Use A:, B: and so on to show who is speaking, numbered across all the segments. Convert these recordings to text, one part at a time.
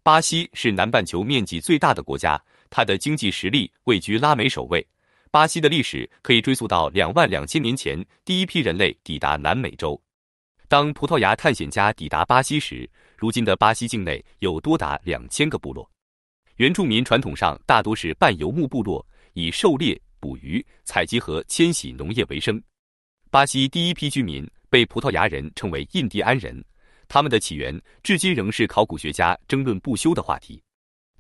A: 巴西是南半球面积最大的国家，它的经济实力位居拉美首位。巴西的历史可以追溯到22000年前，第一批人类抵达南美洲。当葡萄牙探险家抵达巴西时，如今的巴西境内有多达2000个部落。原住民传统上大多是半游牧部落，以狩猎、捕鱼、采集和迁徙农业为生。巴西第一批居民被葡萄牙人称为印第安人，他们的起源至今仍是考古学家争论不休的话题。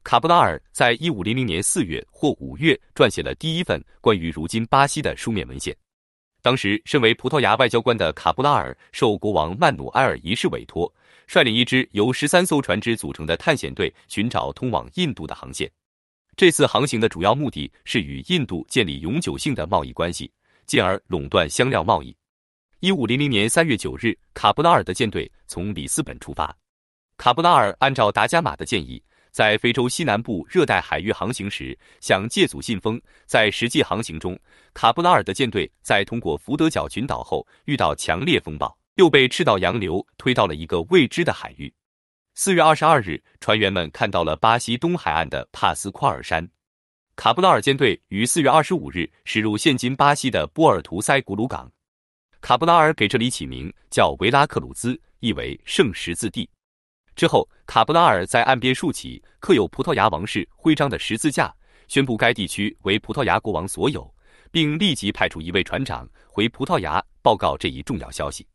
A: 卡布拉尔在1500年4月或5月撰写了第一份关于如今巴西的书面文献。当时，身为葡萄牙外交官的卡布拉尔受国王曼努埃尔一世委托，率领一支由13艘船只组成的探险队寻找通往印度的航线。这次航行的主要目的是与印度建立永久性的贸易关系，进而垄断香料贸易。1500年3月9日，卡布拉尔的舰队从里斯本出发。卡布拉尔按照达伽马的建议，在非洲西南部热带海域航行时，想借阻信风。在实际航行中，卡布拉尔的舰队在通过福德角群岛后遇到强烈风暴，又被赤道洋流推到了一个未知的海域。4月22日，船员们看到了巴西东海岸的帕斯夸尔山。卡布拉尔舰队于4月25日驶入现今巴西的波尔图塞古鲁港。卡布拉尔给这里起名叫维拉克鲁兹，意为圣十字地。之后，卡布拉尔在岸边竖起刻有葡萄牙王室徽章的十字架，宣布该地区为葡萄牙国王所有，并立即派出一位船长回葡萄牙报告这一重要消息。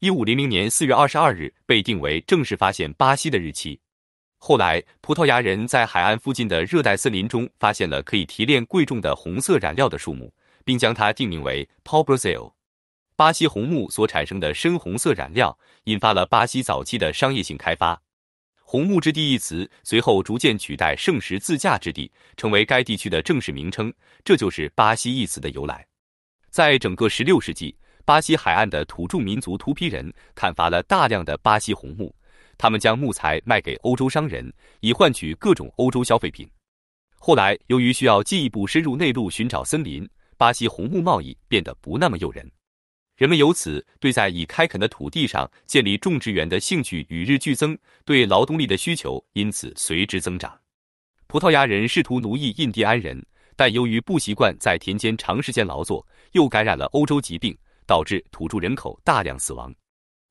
A: 1500年4月22日被定为正式发现巴西的日期。后来，葡萄牙人在海岸附近的热带森林中发现了可以提炼贵重的红色染料的树木，并将它定名为 Pau Brasil。巴西红木所产生的深红色染料引发了巴西早期的商业性开发。红木之地一词随后逐渐取代圣十字架之地，成为该地区的正式名称，这就是巴西一词的由来。在整个16世纪，巴西海岸的土著民族图皮人砍伐了大量的巴西红木，他们将木材卖给欧洲商人，以换取各种欧洲消费品。后来，由于需要进一步深入内陆寻找森林，巴西红木贸易变得不那么诱人。人们由此对在已开垦的土地上建立种植园的兴趣与日俱增，对劳动力的需求因此随之增长。葡萄牙人试图奴役印第安人，但由于不习惯在田间长时间劳作，又感染了欧洲疾病，导致土著人口大量死亡。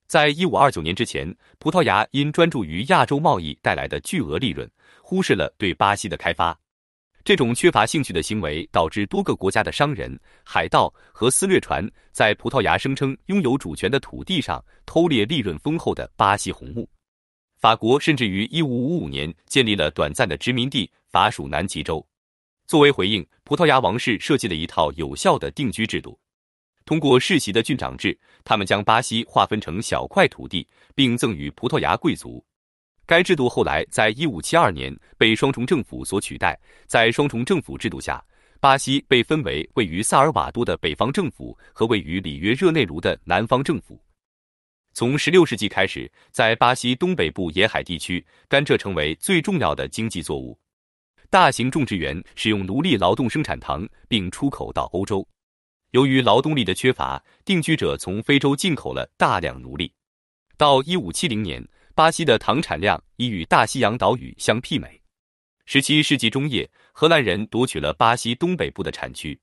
A: 在1529年之前，葡萄牙因专注于亚洲贸易带来的巨额利润，忽视了对巴西的开发。这种缺乏兴趣的行为导致多个国家的商人、海盗和私掠船在葡萄牙声称拥有主权的土地上偷猎利润丰厚的巴西红木。法国甚至于1555年建立了短暂的殖民地法属南极洲。作为回应，葡萄牙王室设计了一套有效的定居制度。通过世袭的郡长制，他们将巴西划分成小块土地，并赠予葡萄牙贵族。该制度后来在1572年被双重政府所取代。在双重政府制度下，巴西被分为位于萨尔瓦多的北方政府和位于里约热内卢的南方政府。从16世纪开始，在巴西东北部沿海地区，甘蔗成为最重要的经济作物。大型种植园使用奴隶劳动生产糖，并出口到欧洲。由于劳动力的缺乏，定居者从非洲进口了大量奴隶。到1570年，巴西的糖产量已与大西洋岛屿相媲美。17世纪中叶，荷兰人夺取了巴西东北部的产区。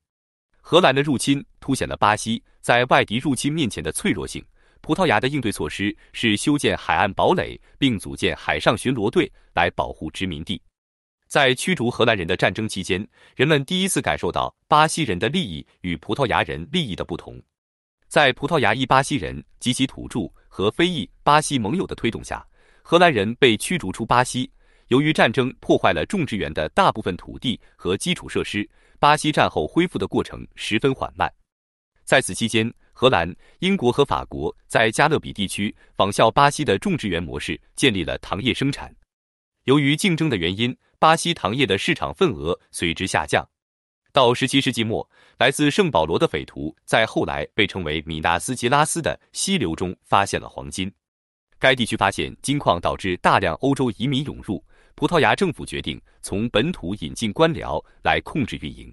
A: 荷兰的入侵凸显了巴西在外敌入侵面前的脆弱性。葡萄牙的应对措施是修建海岸堡垒，并组建海上巡逻队来保护殖民地。在驱逐荷兰人的战争期间，人们第一次感受到巴西人的利益与葡萄牙人利益的不同。在葡萄牙裔巴西人及其土著和非裔巴西盟友的推动下，荷兰人被驱逐出巴西。由于战争破坏了种植园的大部分土地和基础设施，巴西战后恢复的过程十分缓慢。在此期间，荷兰、英国和法国在加勒比地区仿效巴西的种植园模式，建立了糖业生产。由于竞争的原因，巴西糖业的市场份额随之下降。到17世纪末，来自圣保罗的匪徒在后来被称为米纳斯吉拉斯的溪流中发现了黄金。该地区发现金矿导致大量欧洲移民涌入，葡萄牙政府决定从本土引进官僚来控制运营。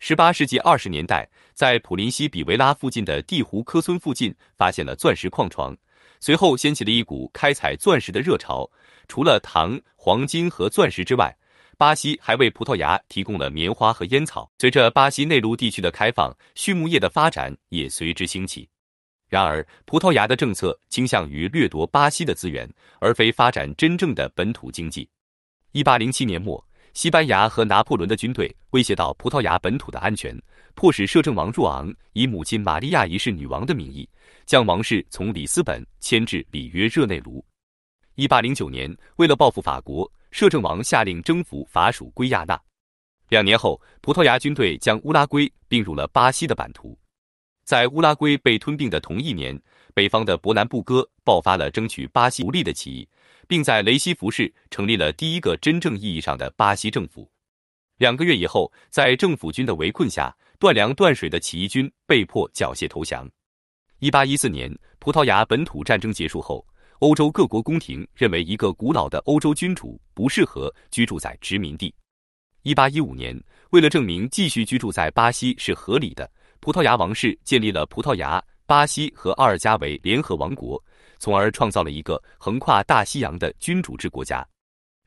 A: 18世纪20年代，在普林西比维拉附近的蒂胡科村附近发现了钻石矿床，随后掀起了一股开采钻石的热潮。除了糖、黄金和钻石之外，巴西还为葡萄牙提供了棉花和烟草。随着巴西内陆地区的开放，畜牧业的发展也随之兴起。然而，葡萄牙的政策倾向于掠夺巴西的资源，而非发展真正的本土经济。1807年末，西班牙和拿破仑的军队威胁到葡萄牙本土的安全，迫使摄政王若昂以母亲玛利亚一世女王的名义，将王室从里斯本迁至里约热内卢。1809年，为了报复法国，摄政王下令征服法属圭亚那。2年后，葡萄牙军队将乌拉圭并入了巴西的版图。在乌拉圭被吞并的同一年，北方的伯南布哥爆发了争取巴西独立的起义，并在雷西福市成立了第一个真正意义上的巴西政府。2个月以后，在政府军的围困下，断粮断水的起义军被迫缴械投降。1814年，葡萄牙本土战争结束后，欧洲各国宫廷认为一个古老的欧洲君主不适合居住在殖民地。1815年，为了证明继续居住在巴西是合理的，葡萄牙王室建立了葡萄牙、巴西和奥尔加为联合王国，从而创造了一个横跨大西洋的君主制国家。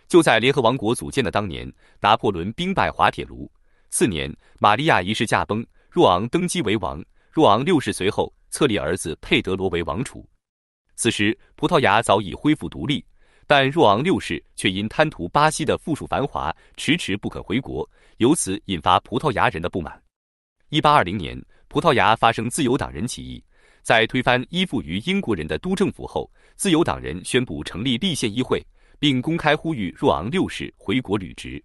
A: 就在联合王国组建的当年，拿破仑兵败滑铁卢。次年，玛利亚一世驾崩，若昂登基为王。若昂6世随后册立儿子佩德罗为王储。此时，葡萄牙早已恢复独立，但若昂6世却因贪图巴西的富庶繁华，迟迟不肯回国，由此引发葡萄牙人的不满。1820年，葡萄牙发生自由党人起义，在推翻依附于英国人的督政府后，自由党人宣布成立立宪议会，并公开呼吁若昂6世回国履职。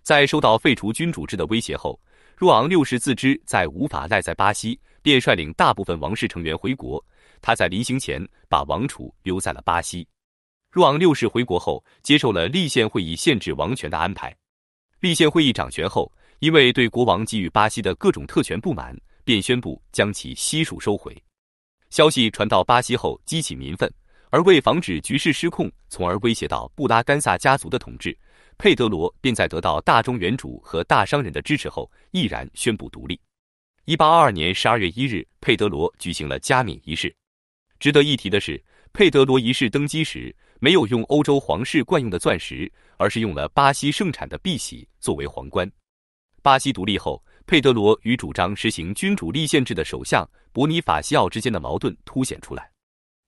A: 在受到废除君主制的威胁后，若昂6世自知再无法赖在巴西，便率领大部分王室成员回国。他在临行前把王储留在了巴西。若昂6世回国后，接受了立宪会议限制王权的安排。立宪会议掌权后，因为对国王给予巴西的各种特权不满，便宣布将其悉数收回。消息传到巴西后，激起民愤，而为防止局势失控，从而威胁到布拉干萨家族的统治，佩德罗便在得到大庄园主和大商人的支持后，毅然宣布独立。1822年12月1日，佩德罗举行了加冕仪式。值得一提的是，佩德罗一世登基时没有用欧洲皇室惯用的钻石，而是用了巴西盛产的碧玺作为皇冠。巴西独立后，佩德罗与主张实行君主立宪制的首相伯尼法西奥之间的矛盾凸显出来。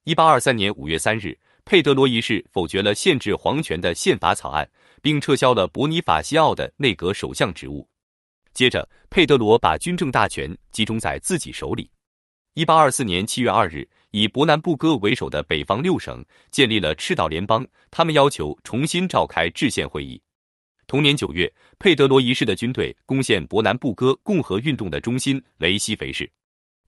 A: 1823年5月3日，佩德罗一世否决了限制皇权的宪法草案，并撤销了伯尼法西奥的内阁首相职务。接着，佩德罗把军政大权集中在自己手里。1824年7月2日，以伯南布哥为首的北方6省建立了赤道联邦，他们要求重新召开制宪会议。同年9月，佩德罗一世的军队攻陷伯南布哥共和运动的中心雷西肥市。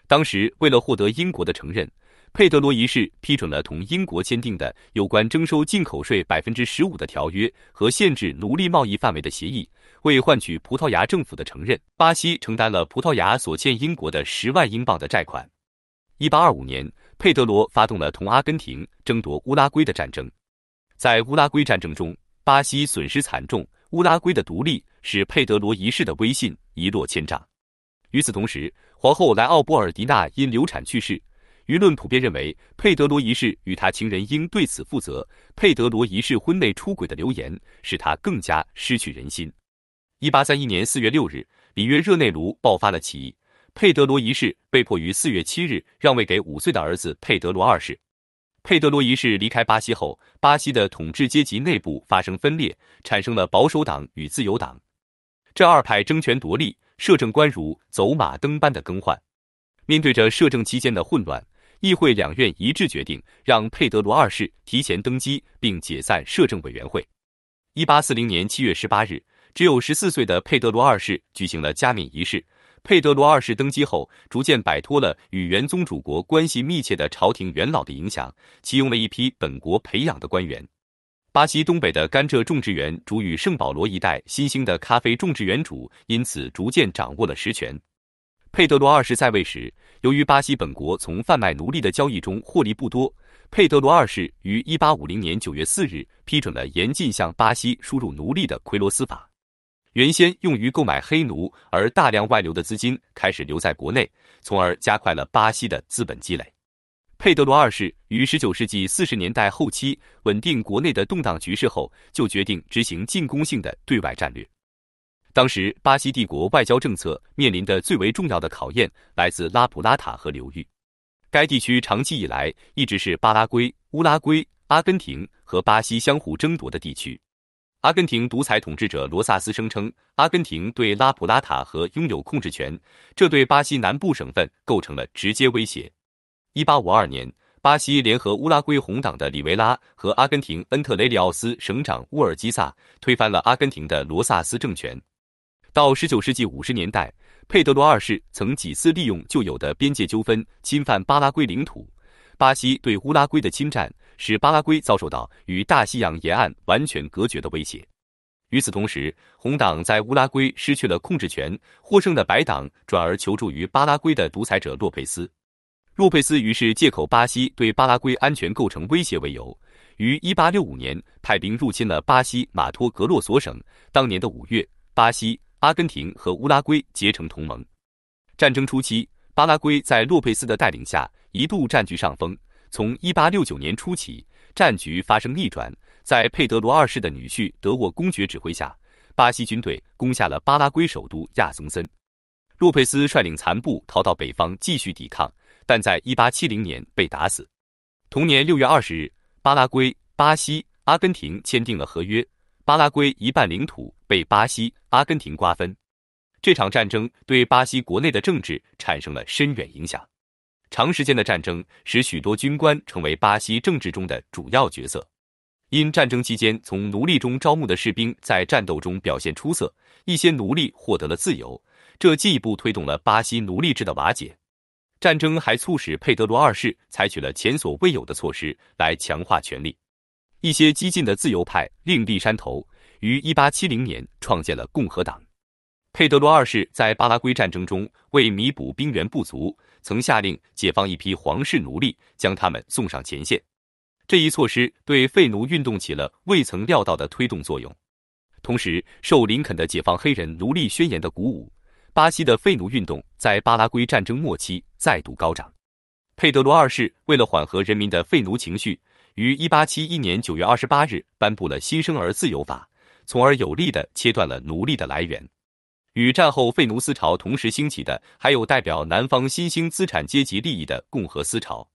A: 当时，为了获得英国的承认，佩德罗一世批准了同英国签订的有关征收进口税15%的条约和限制奴隶贸易范围的协议。为换取葡萄牙政府的承认，巴西承担了葡萄牙所欠英国的10万英镑的债款。1825年，佩德罗发动了同阿根廷争夺乌拉圭的战争。在乌拉圭战争中，巴西损失惨重，乌拉圭的独立使佩德罗一世的威信一落千丈。与此同时，皇后莱奥波尔迪娜因流产去世，舆论普遍认为佩德罗一世与他情人应对此负责。佩德罗一世婚内出轨的流言使他更加失去人心。1831年4月6日，里约热内卢爆发了起义，佩德罗一世被迫于4月7日让位给5岁的儿子佩德罗二世。佩德罗一世离开巴西后，巴西的统治阶级内部发生分裂，产生了保守党与自由党。这二派争权夺利，摄政官如走马灯般的更换。面对着摄政期间的混乱，议会两院一致决定让佩德罗二世提前登基，并解散摄政委员会。1840年7月18日，只有14岁的佩德罗二世举行了加冕仪式。佩德罗二世登基后，逐渐摆脱了与原宗主国关系密切的朝廷元老的影响，启用了一批本国培养的官员。巴西东北的甘蔗种植园主与圣保罗一带新兴的咖啡种植园主因此逐渐掌握了实权。佩德罗二世在位时，由于巴西本国从贩卖奴隶的交易中获利不多，佩德罗二世于1850年9月4日批准了严禁向巴西输入奴隶的奎罗斯法。原先用于购买黑奴而大量外流的资金开始留在国内，从而加快了巴西的资本积累。佩德罗二世于19世纪40年代后期稳定国内的动荡局势后，就决定执行进攻性的对外战略。当时，巴西帝国外交政策面临的最为重要的考验来自拉普拉塔河流域。该地区长期以来一直是巴拉圭、乌拉圭、阿根廷和巴西相互争夺的地区。阿根廷独裁统治者罗萨斯声称，阿根廷对拉普拉塔河拥有控制权，这对巴西南部省份构成了直接威胁。1852年，巴西联合乌拉圭红党的里维拉和阿根廷恩特雷里奥斯省长乌尔基萨推翻了阿根廷的罗萨斯政权。到19世纪50年代，佩德罗二世曾几次利用旧有的边界纠纷侵犯巴拉圭领土。巴西对乌拉圭的侵占使巴拉圭遭受到与大西洋沿岸完全隔绝的威胁。与此同时，红党在乌拉圭失去了控制权，获胜的白党转而求助于巴拉圭的独裁者洛佩斯。洛佩斯于是借口巴西对巴拉圭安全构成威胁为由，于1865年派兵入侵了巴西马托格洛索省。当年的5月，巴西、阿根廷和乌拉圭结成同盟。战争初期，巴拉圭在洛佩斯的带领下一度占据上风。从1869年初起，战局发生逆转，在佩德罗二世的女婿德沃公爵指挥下，巴西军队攻下了巴拉圭首都亚松森。洛佩斯率领残部逃到北方继续抵抗，但在1870年被打死。同年6月20日，巴拉圭、巴西、阿根廷签订了合约，巴拉圭一半领土被巴西、阿根廷瓜分。这场战争对巴西国内的政治产生了深远影响。长时间的战争使许多军官成为巴西政治中的主要角色。因战争期间从奴隶中招募的士兵在战斗中表现出色，一些奴隶获得了自由，这进一步推动了巴西奴隶制的瓦解。战争还促使佩德罗二世采取了前所未有的措施来强化权力。一些激进的自由派另立山头，于1870年创建了共和党。佩德罗二世在巴拉圭战争中为弥补兵源不足，曾下令解放一批皇室奴隶，将他们送上前线。这一措施对废奴运动起了未曾料到的推动作用。同时，受林肯的解放黑人奴隶宣言的鼓舞，巴西的废奴运动在巴拉圭战争末期再度高涨。佩德罗二世为了缓和人民的废奴情绪，于1871年9月28日颁布了新生儿自由法，从而有力地切断了奴隶的来源。与战后废奴思潮同时兴起的，还有代表南方新兴资产阶级利益的共和思潮。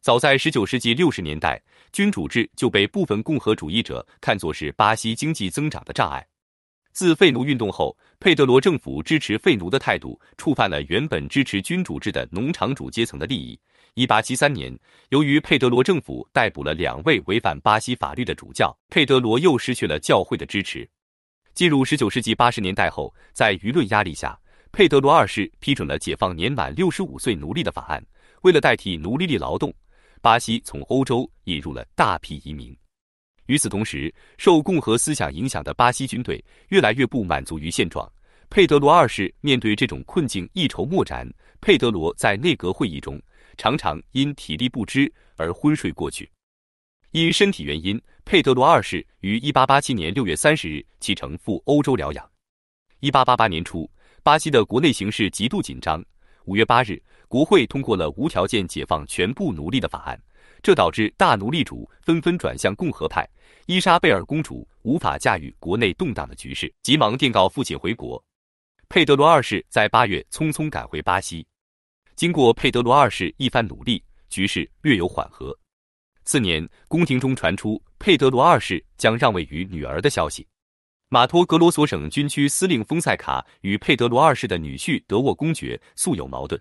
A: 早在19世纪60年代，君主制就被部分共和主义者看作是巴西经济增长的障碍。自废奴运动后，佩德罗政府支持废奴的态度触犯了原本支持君主制的农场主阶层的利益。1873年，由于佩德罗政府逮捕了2位违反巴西法律的主教，佩德罗又失去了教会的支持。进入19世纪80年代后，在舆论压力下，佩德罗二世批准了解放年满65岁奴隶的法案。为了代替奴隶力劳动，巴西从欧洲引入了大批移民。与此同时，受共和思想影响的巴西军队越来越不满足于现状。佩德罗二世面对这种困境一筹莫展。佩德罗在内阁会议中常常因体力不支而昏睡过去。因身体原因，佩德罗二世于1887年6月30日启程赴欧洲疗养。1888年初，巴西的国内形势极度紧张。5月8日，国会通过了无条件解放全部奴隶的法案，这导致大奴隶主纷纷转向共和派。伊莎贝尔公主无法驾驭国内动荡的局势，急忙电告父亲回国。佩德罗二世在8月匆匆赶回巴西。经过佩德罗二世一番努力，局势略有缓和。次年，宫廷中传出佩德罗二世将让位于女儿的消息。马托格罗索省军区司令丰塞卡与佩德罗二世的女婿德沃公爵素有矛盾。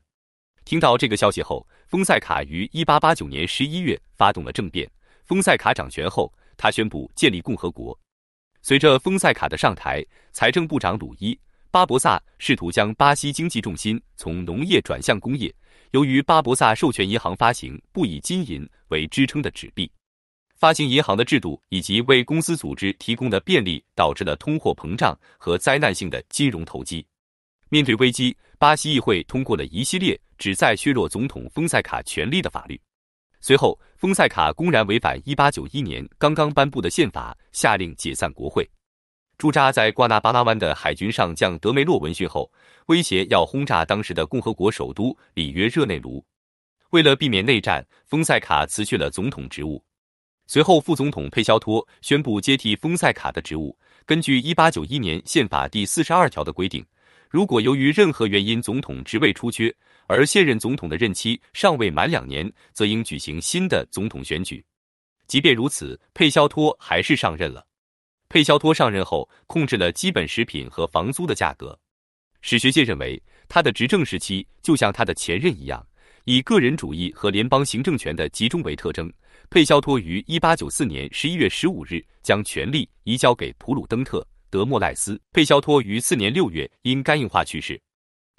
A: 听到这个消息后，丰塞卡于1889年11月发动了政变。丰塞卡掌权后，他宣布建立共和国。随着丰塞卡的上台，财政部长鲁伊·巴博萨试图将巴西经济重心从农业转向工业。由于巴博萨授权银行发行不以金银为支撑的纸币，发行银行的制度以及为公司组织提供的便利，导致了通货膨胀和灾难性的金融投机。面对危机，巴西议会通过了一系列旨在削弱总统丰塞卡权力的法律。随后，丰塞卡公然违反1891年刚刚颁布的宪法，下令解散国会。驻扎在瓜纳巴拉湾的海军上将德梅洛闻讯后，威胁要轰炸当时的共和国首都里约热内卢。为了避免内战，丰塞卡辞去了总统职务。随后，副总统佩肖托宣布接替丰塞卡的职务。根据1891年宪法第42条的规定，如果由于任何原因总统职位出缺，而现任总统的任期尚未满2年，则应举行新的总统选举。即便如此，佩肖托还是上任了。佩肖托上任后，控制了基本食品和房租的价格。史学界认为，他的执政时期就像他的前任一样，以个人主义和联邦行政权的集中为特征。佩肖托于1894年11月15日将权力移交给普鲁登特·德莫赖斯。佩肖托于次年6月因肝硬化去世。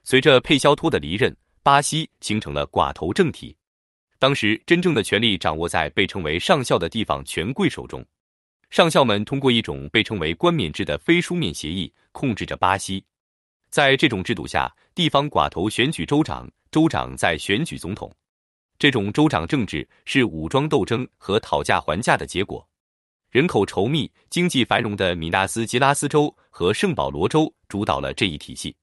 A: 随着佩肖托的离任，巴西形成了寡头政体。当时，真正的权力掌握在被称为上校的地方权贵手中。上校们通过一种被称为冠冕制的非书面协议控制着巴西。在这种制度下，地方寡头选举州长，州长再选举总统。这种州长政治是武装斗争和讨价还价的结果。人口稠密、经济繁荣的米纳斯吉拉斯州和圣保罗州主导了这一体系。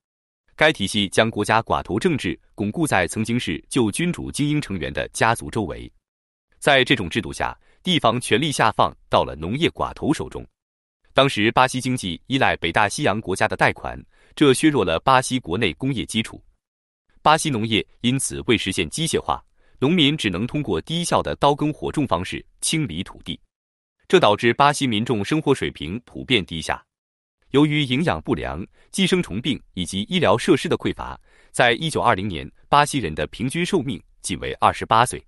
A: 该体系将国家寡头政治巩固在曾经是旧君主精英成员的家族周围。在这种制度下，地方权力下放到了农业寡头手中。当时巴西经济依赖北大西洋国家的贷款，这削弱了巴西国内工业基础。巴西农业因此为实现机械化，农民只能通过低效的刀耕火种方式清理土地，这导致巴西民众生活水平普遍低下。由于营养不良、寄生虫病以及医疗设施的匮乏，在1920年，巴西人的平均寿命仅为28岁。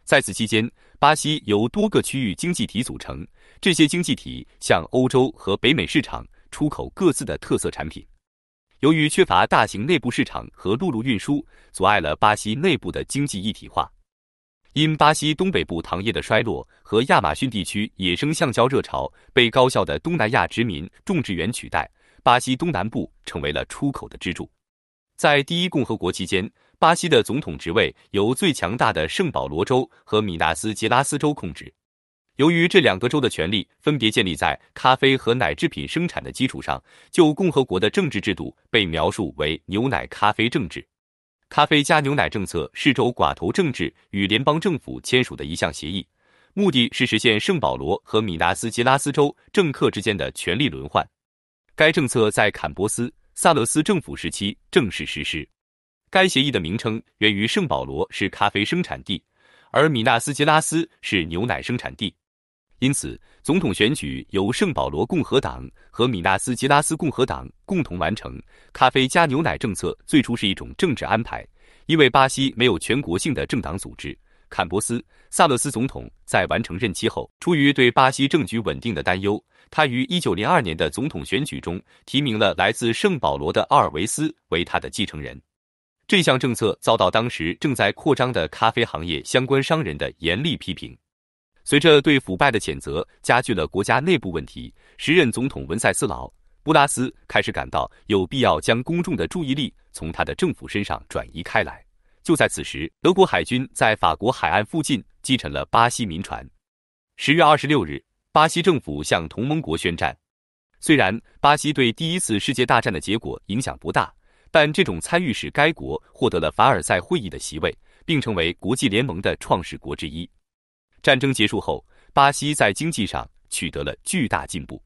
A: 在此期间，巴西由多个区域经济体组成，这些经济体向欧洲和北美市场出口各自的特色产品。由于缺乏大型内部市场和陆路运输，阻碍了巴西内部的经济一体化。因巴西东北部糖业的衰落和亚马逊地区野生橡胶热潮被高效的东南亚殖民种植园取代，巴西东南部成为了出口的支柱。在第一共和国期间，巴西的总统职位由最强大的圣保罗州和米纳斯吉拉斯州控制。由于这2个州的权力分别建立在咖啡和奶制品生产的基础上，旧共和国的政治制度被描述为牛奶咖啡政治。咖啡加牛奶政策是州寡头政治与联邦政府签署的一项协议，目的是实现圣保罗和米纳斯吉拉斯州政客之间的权力轮换。该政策在坎波斯、萨勒斯政府时期正式实施。该协议的名称源于圣保罗是咖啡生产地，而米纳斯吉拉斯是牛奶生产地。因此，总统选举由圣保罗共和党和米纳斯吉拉斯共和党共同完成。咖啡加牛奶政策最初是一种政治安排，因为巴西没有全国性的政党组织。坎波斯·萨勒斯总统在完成任期后，出于对巴西政局稳定的担忧，他于1902年的总统选举中提名了来自圣保罗的奥尔维斯为他的继承人。这项政策遭到当时正在扩张的咖啡行业相关商人的严厉批评。随着对腐败的谴责加剧了国家内部问题，时任总统文塞斯劳·布拉斯开始感到有必要将公众的注意力从他的政府身上转移开来。就在此时，德国海军在法国海岸附近击沉了巴西民船。10月26日，巴西政府向同盟国宣战。虽然巴西对第一次世界大战的结果影响不大，但这种参与使该国获得了凡尔赛会议的席位，并成为国际联盟的创始国之一。战争结束后，巴西在经济上取得了巨大进步。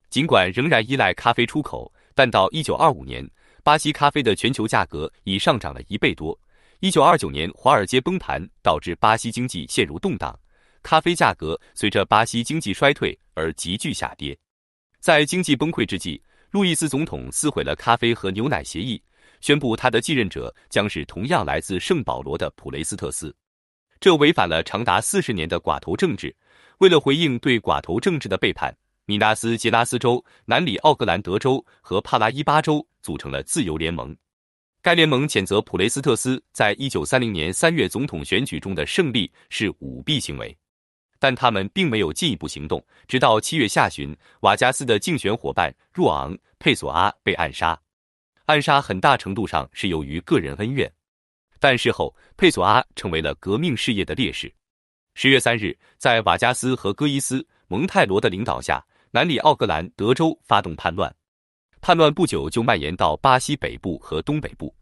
A: 尽管仍然依赖咖啡出口，但到1925年，巴西咖啡的全球价格已上涨了1倍多。1929年，华尔街崩盘导致巴西经济陷入动荡，咖啡价格随着巴西经济衰退而急剧下跌。在经济崩溃之际，路易斯总统撕毁了咖啡和牛奶协议，宣布他的继任者将是同样来自圣保罗的普雷斯特斯。这违反了长达40年的寡头政治。为了回应对寡头政治的背叛，米纳斯吉拉斯州、南里奥格兰德州和帕拉伊巴州组成了自由联盟。该联盟谴责普雷斯特斯在1930年3月总统选举中的胜利是舞弊行为，但他们并没有进一步行动，直到7月下旬，瓦加斯的竞选伙伴若昂·佩索阿被暗杀。暗杀很大程度上是由于个人恩怨，但事后佩索阿成为了革命事业的烈士。10月3日，在瓦加斯和戈伊斯·蒙泰罗的领导下，南里奥格兰德州发动叛乱。叛乱不久就蔓延到巴西北部和东北部。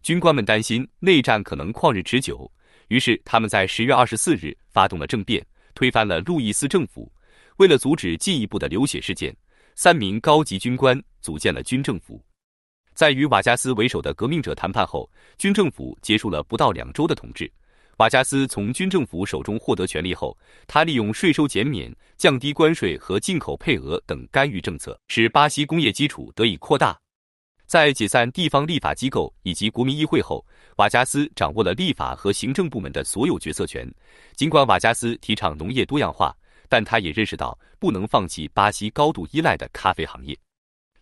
A: 军官们担心内战可能旷日持久，于是他们在10月24日发动了政变，推翻了路易斯政府。为了阻止进一步的流血事件，3名高级军官组建了军政府。在与瓦加斯为首的革命者谈判后，军政府结束了不到2周的统治。瓦加斯从军政府手中获得权力后，他利用税收减免、降低关税和进口配额等干预政策，使巴西工业基础得以扩大。在解散地方立法机构以及国民议会后，瓦加斯掌握了立法和行政部门的所有决策权。尽管瓦加斯提倡农业多样化，但他也认识到不能放弃巴西高度依赖的咖啡行业。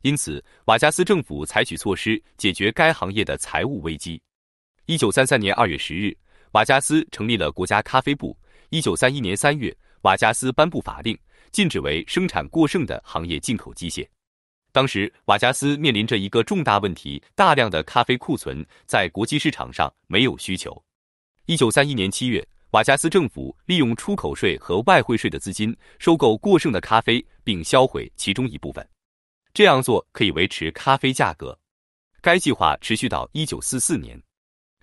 A: 因此，瓦加斯政府采取措施解决该行业的财务危机。1933年2月10日，瓦加斯成立了国家咖啡部。1931年3月，瓦加斯颁布法令，禁止为生产过剩的行业进口机械。当时，瓦加斯面临着一个重大问题：大量的咖啡库存在国际市场上没有需求。1931年7月，瓦加斯政府利用出口税和外汇税的资金收购过剩的咖啡，并销毁其中一部分。这样做可以维持咖啡价格。该计划持续到1944年。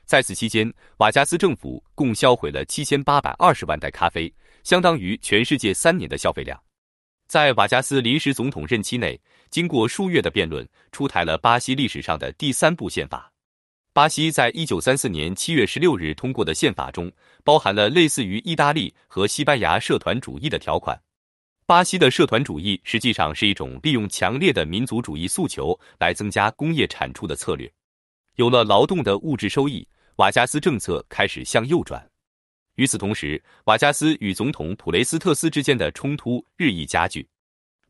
A: 在此期间，瓦加斯政府共销毁了7820万袋咖啡，相当于全世界3年的消费量。在瓦加斯临时总统任期内，经过数月的辩论，出台了巴西历史上的第3部宪法。巴西在1934年7月16日通过的宪法中，包含了类似于意大利和西班牙社团主义的条款。巴西的社团主义实际上是一种利用强烈的民族主义诉求来增加工业产出的策略。有了劳动的物质收益，瓦加斯政策开始向右转。与此同时，瓦加斯与总统普雷斯特斯之间的冲突日益加剧。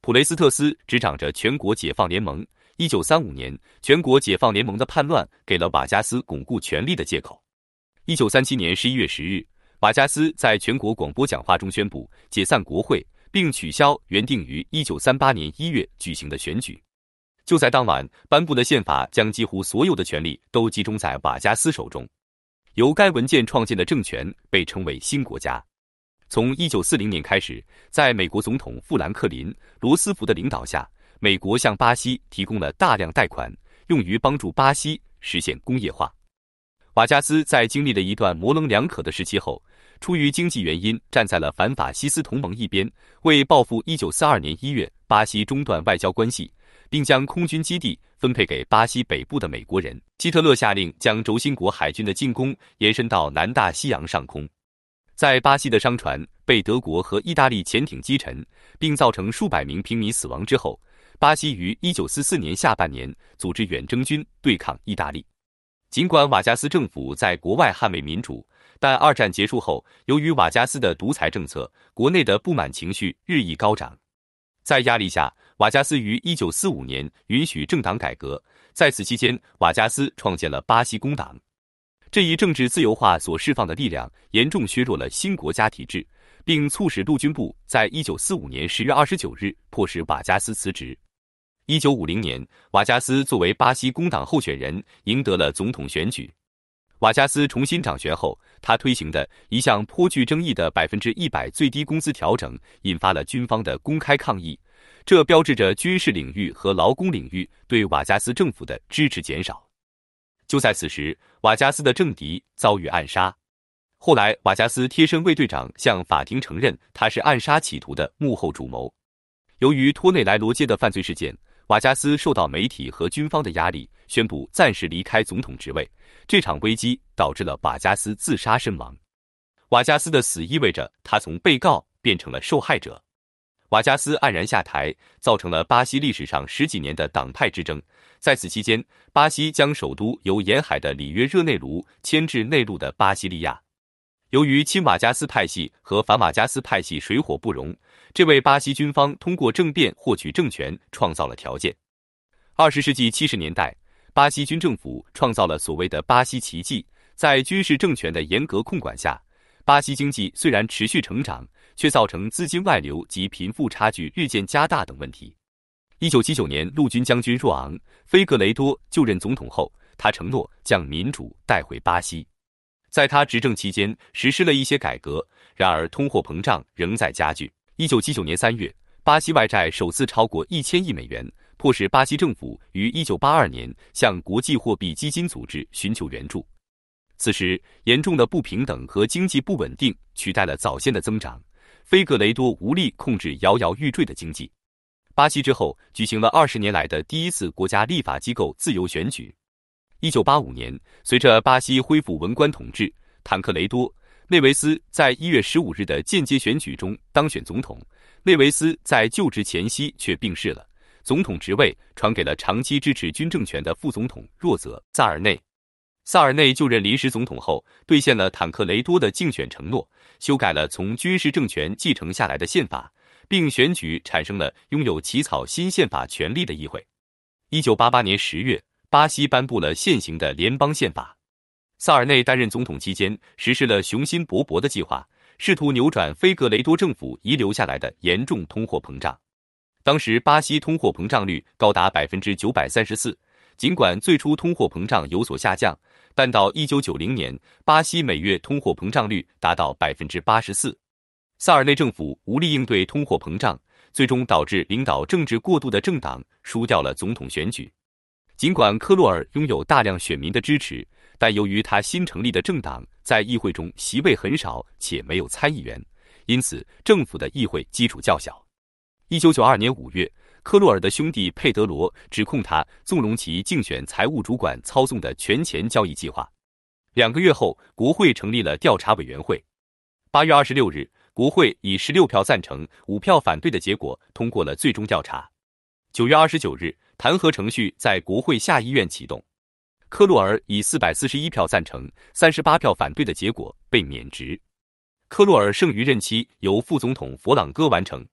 A: 普雷斯特斯执掌着全国解放联盟。1935年，全国解放联盟的叛乱给了瓦加斯巩固权力的借口。1937年11月10日，瓦加斯在全国广播讲话中宣布解散国会，并取消原定于1938年1月举行的选举。就在当晚颁布的宪法将几乎所有的权力都集中在瓦加斯手中。由该文件创建的政权被称为新国家。从1940年开始，在美国总统富兰克林·罗斯福的领导下，美国向巴西提供了大量贷款，用于帮助巴西实现工业化。瓦加斯在经历了一段模棱两可的时期后，出于经济原因站在了反法西斯同盟一边，为报复1942年1月巴西中断外交关系，并将空军基地分配给巴西北部的美国人，希特勒下令将轴心国海军的进攻延伸到南大西洋上空。在巴西的商船被德国和意大利潜艇击沉，并造成数百名平民死亡之后，巴西于1944年下半年组织远征军对抗意大利。尽管瓦加斯政府在国外捍卫民主，但二战结束后，由于瓦加斯的独裁政策，国内的不满情绪日益高涨。在压力下，瓦加斯于1945年允许政党改革，在此期间，瓦加斯创建了巴西工党。这一政治自由化所释放的力量严重削弱了新国家体制，并促使陆军部在1945年10月29日迫使瓦加斯辞职。1950年，瓦加斯作为巴西工党候选人赢得了总统选举。瓦加斯重新掌权后，他推行的一项颇具争议的100%最低工资调整引发了军方的公开抗议，这标志着军事领域和劳工领域对瓦加斯政府的支持减少。就在此时，瓦加斯的政敌遭遇暗杀。后来，瓦加斯贴身卫队长向法庭承认他是暗杀企图的幕后主谋。由于托内莱罗街的犯罪事件，瓦加斯受到媒体和军方的压力，宣布暂时离开总统职位。这场危机导致了瓦加斯自杀身亡。瓦加斯的死意味着他从被告变成了受害者。瓦加斯黯然下台，造成了巴西历史上10几年的党派之争。在此期间，巴西将首都由沿海的里约热内卢迁至内陆的巴西利亚。由于亲瓦加斯派系和反瓦加斯派系水火不容，这为巴西军方通过政变获取政权创造了条件。20世纪70年代，巴西军政府创造了所谓的巴西奇迹，在军事政权的严格控管下，巴西经济虽然持续成长，却造成资金外流及贫富差距日渐加大等问题。1979年，陆军将军若昂·菲格雷多就任总统后，他承诺将民主带回巴西。在他执政期间，实施了一些改革，然而通货膨胀仍在加剧。1979年3月，巴西外债首次超过1000亿美元，迫使巴西政府于1982年向国际货币基金组织寻求援助。此时，严重的不平等和经济不稳定取代了早先的增长，菲格雷多无力控制摇摇欲坠的经济。巴西之后举行了20年来的第一次国家立法机构自由选举。1985年，随着巴西恢复文官统治，坦克雷多·内维斯在1月15日的间接选举中当选总统。内维斯在就职前夕却病逝了，总统职位传给了长期支持军政权的副总统若泽·萨尔内。萨尔内就任临时总统后，兑现了坦克雷多的竞选承诺，修改了从军事政权继承下来的宪法，并选举产生了拥有起草新宪法权力的议会。1988年10月，巴西颁布了现行的联邦宪法。萨尔内担任总统期间，实施了雄心勃勃的计划，试图扭转菲格雷多政府遗留下来的严重通货膨胀。当时巴西通货膨胀率高达 934%， 尽管最初通货膨胀有所下降，但到1990年，巴西每月通货膨胀率达到 84%。萨尔内政府无力应对通货膨胀，最终导致领导政治过渡的政党输掉了总统选举。尽管科洛尔拥有大量选民的支持，但由于他新成立的政党在议会中席位很少且没有参议员，因此政府的议会基础较小。1992年5月，科洛尔的兄弟佩德罗指控他纵容其竞选财务主管操纵的权钱交易计划。2个月后，国会成立了调查委员会。8月26日，国会以16票赞成、5票反对的结果通过了最终调查。9月29日，弹劾程序在国会下议院启动。科洛尔以441票赞成、38票反对的结果被免职。科洛尔剩余任期由副总统佛朗哥完成。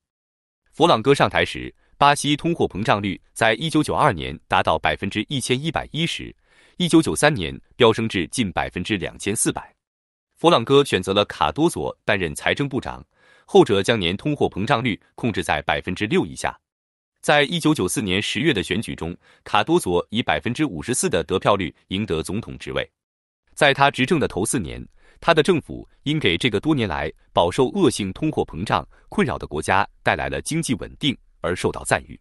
A: 佛朗哥上台时，巴西通货膨胀率在1992年达到 1110%，1993年飙升至近 2400%。佛朗哥选择了卡多佐担任财政部长，后者将年通货膨胀率控制在 6% 以下。在1994年10月的选举中，卡多佐以 54% 的得票率赢得总统职位。在他执政的头4年，他的政府因给这个多年来饱受恶性通货膨胀困扰的国家带来了经济稳定而受到赞誉。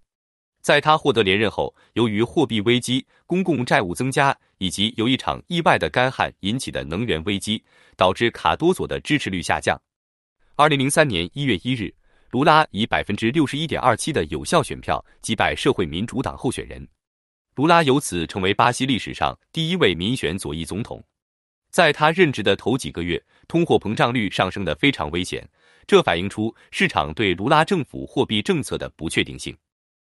A: 在他获得连任后，由于货币危机、公共债务增加以及由一场意外的干旱引起的能源危机，导致卡多佐的支持率下降。2003年1月1日，卢拉以 61.27% 的有效选票击败社会民主党候选人，卢拉由此成为巴西历史上第一位民选左翼总统。在他任职的头几个月，通货膨胀率上升得非常危险，这反映出市场对卢拉政府货币政策的不确定性。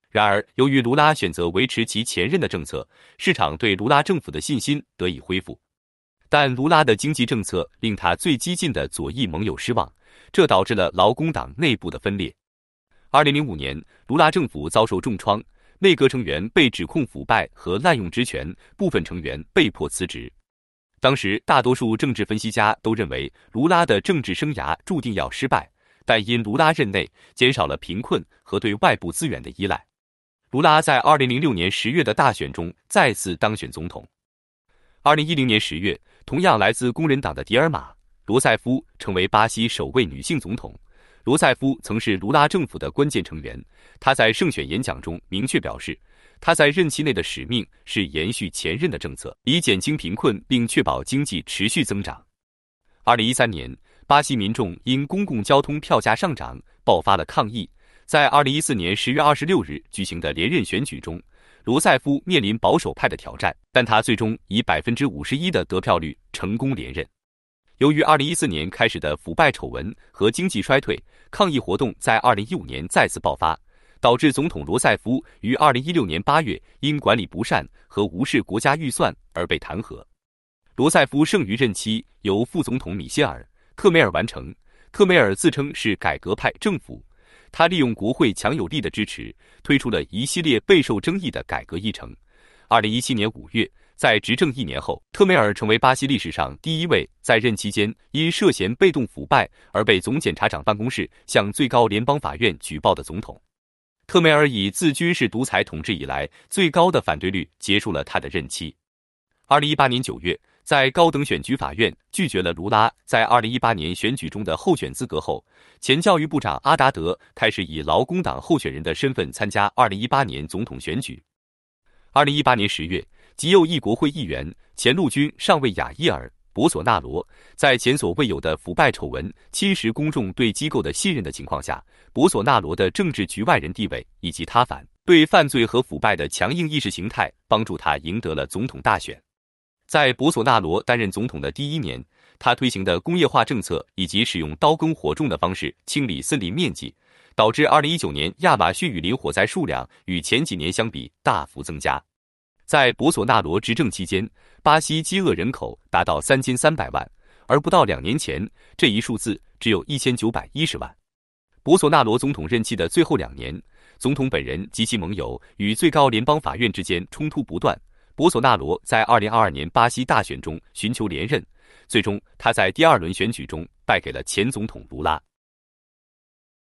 A: 然而，由于卢拉选择维持其前任的政策，市场对卢拉政府的信心得以恢复。但卢拉的经济政策令他最激进的左翼盟友失望，这导致了劳工党内部的分裂。2005年，卢拉政府遭受重创，内阁成员被指控腐败和滥用职权，部分成员被迫辞职。当时，大多数政治分析家都认为卢拉的政治生涯注定要失败，但因卢拉任内减少了贫困和对外部资源的依赖，卢拉在2006年10月的大选中再次当选总统。2010年10月，同样来自工人党的迪尔玛·罗塞夫成为巴西首位女性总统。罗塞夫曾是卢拉政府的关键成员，她在胜选演讲中明确表示，他在任期内的使命是延续前任的政策，以减轻贫困并确保经济持续增长。2013年，巴西民众因公共交通票价上涨爆发了抗议。在2014年10月26日举行的连任选举中，罗塞夫面临保守派的挑战，但他最终以 51% 的得票率成功连任。由于2014年开始的腐败丑闻和经济衰退，抗议活动在2015年再次爆发，导致总统罗塞夫于2016年8月因管理不善和无视国家预算而被弹劾。罗塞夫剩余任期由副总统米歇尔·克梅尔完成。克梅尔自称是改革派政府，他利用国会强有力的支持，推出了一系列备受争议的改革议程。2017年5月，在执政1年后，克梅尔成为巴西历史上第一位在任期间因涉嫌被动腐败而被总检察长办公室向最高联邦法院举报的总统。克梅尔以自军事独裁统治以来最高的反对率结束了他的任期。2018年9月，在高等选举法院拒绝了卢拉在2018年选举中的候选资格后，前教育部长阿达德开始以劳工党候选人的身份参加2018年总统选举。2018年10月，极右翼国会议员前陆军上尉雅伊尔·博索纳罗在前所未有的腐败丑闻侵蚀公众对机构的信任的情况下，博索纳罗的政治局外人地位以及他反对犯罪和腐败的强硬意识形态，帮助他赢得了总统大选。在博索纳罗担任总统的第1年，他推行的工业化政策以及使用刀耕火种的方式清理森林面积，导致2019年亚马逊雨林火灾数量与前几年相比大幅增加。在博索纳罗执政期间，巴西饥饿人口达到3300万，而不到2年前，这一数字只有1910万。博索纳罗总统任期的最后2年，总统本人及其盟友与最高联邦法院之间冲突不断。博索纳罗在2022年巴西大选中寻求连任，最终他在第2轮选举中败给了前总统卢拉。